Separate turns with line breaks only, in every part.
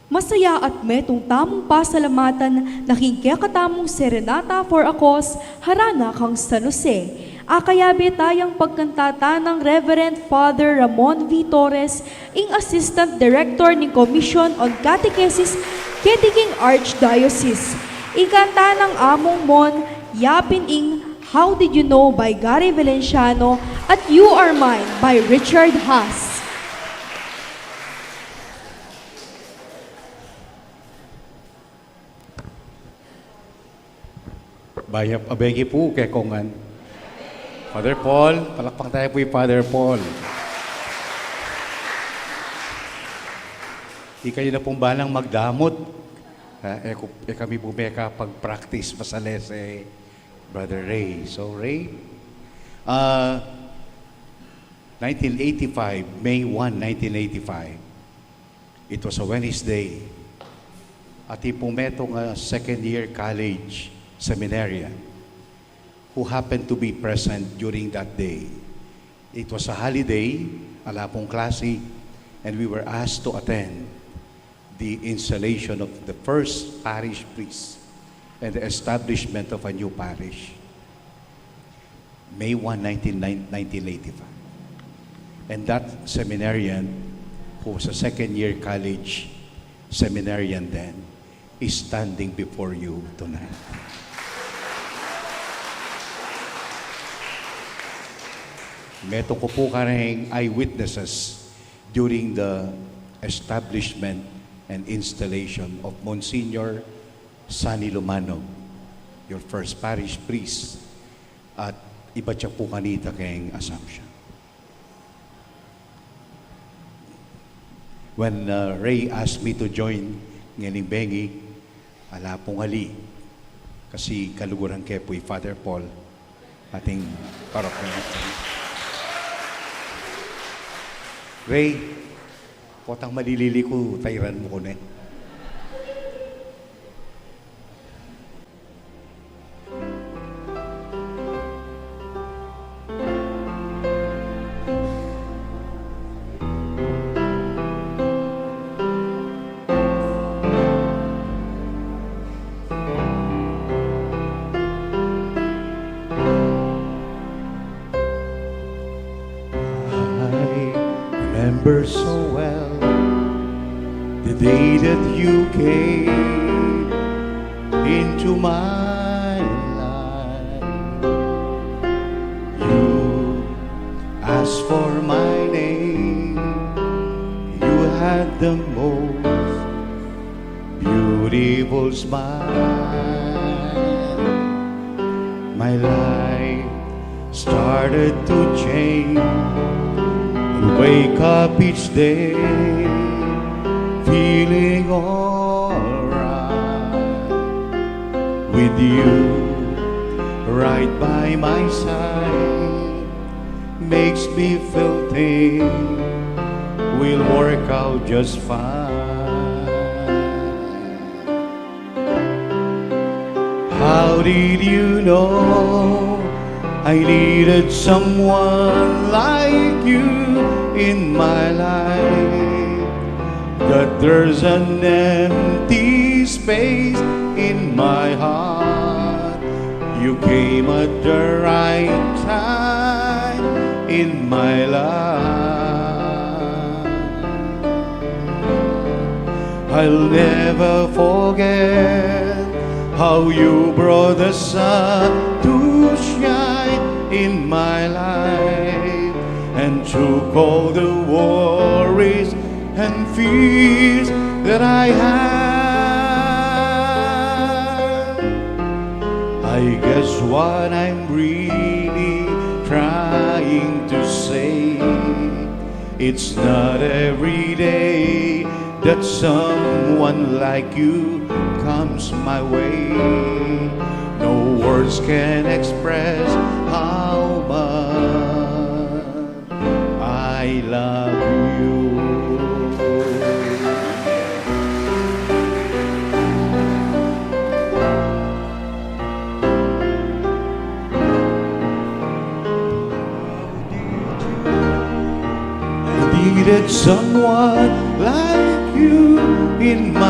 Masaya at metong tamong pasalamatan, laking katamong serenata for a cause, harana kang San Jose. Akayabe tayang pagkantata ng Reverend Father Ramon V. Torres, ing Assistant Director ng Commission on Catechesis, Kediging Archdiocese. Ikanta ng Among Mon, Yapin ing How Did You Know by Gary Valenciano at You Are Mine by Richard Haas.
Bayap abegi po kay Kongan. Father Paul, palakpak tayo po yung Father Paul. Di kayo na pong balang magdamot. Kami po may pag-practice masales Brother Ray. So Ray, 1985, May 1, 1985. It was a Wednesday. At ipong metong second year college seminarian who happened to be present during that day. It was a holiday, ala pong klase, and we were asked to attend the installation of the first parish priest and the establishment of a new parish. May 1, 1985. And that seminarian, who was a second year college seminarian then, is standing before you tonight. Meto ko po karang eyewitnesses during the establishment and installation of Monsignor Sunny Lumano, your first parish priest, at iba siya po kanita kayong Assumption. When Ray asked me to join nganing bengi, ala pong ali, kasi kaluguran kay po Father Paul, ating parokya. Ray, potang malilili ko, tayran mo ko na. Remember so well the day that you came into my life. You asked for my name. You had the most beautiful smile. My life started to change. Wake up each day feeling alright with you right by my side makes me feel things will work out just fine. How did you know I needed someone like you in my life? That there's an empty space in my heart. You came at the right time in my life. I'll never forget how you brought the sun to shine in my life and took all the worries and fears that I had. I guess what I'm really trying to say, it's not every day that someone like you comes my way. No words can express how much I love you. I needed someone like you in my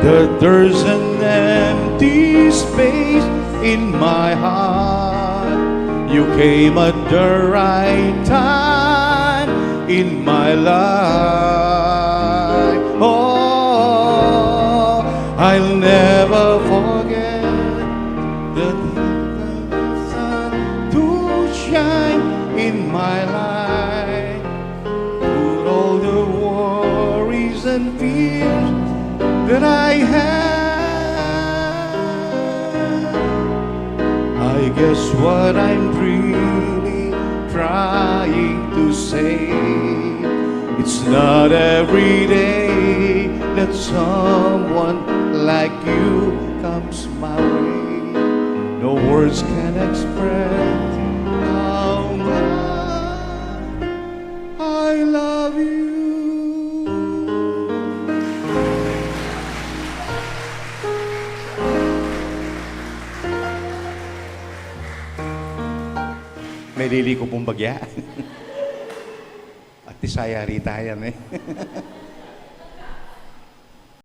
that there's an empty space in my heart. You came at the right time in my life. Oh, I'll never forget the sun to shine in my life. Put all the worries and fears that I have. I guess what I'm really trying to say, it's not every day that someone like you comes my way. No words can express how much I love you. May lili ko pong bagya. At tisaya rita yan eh.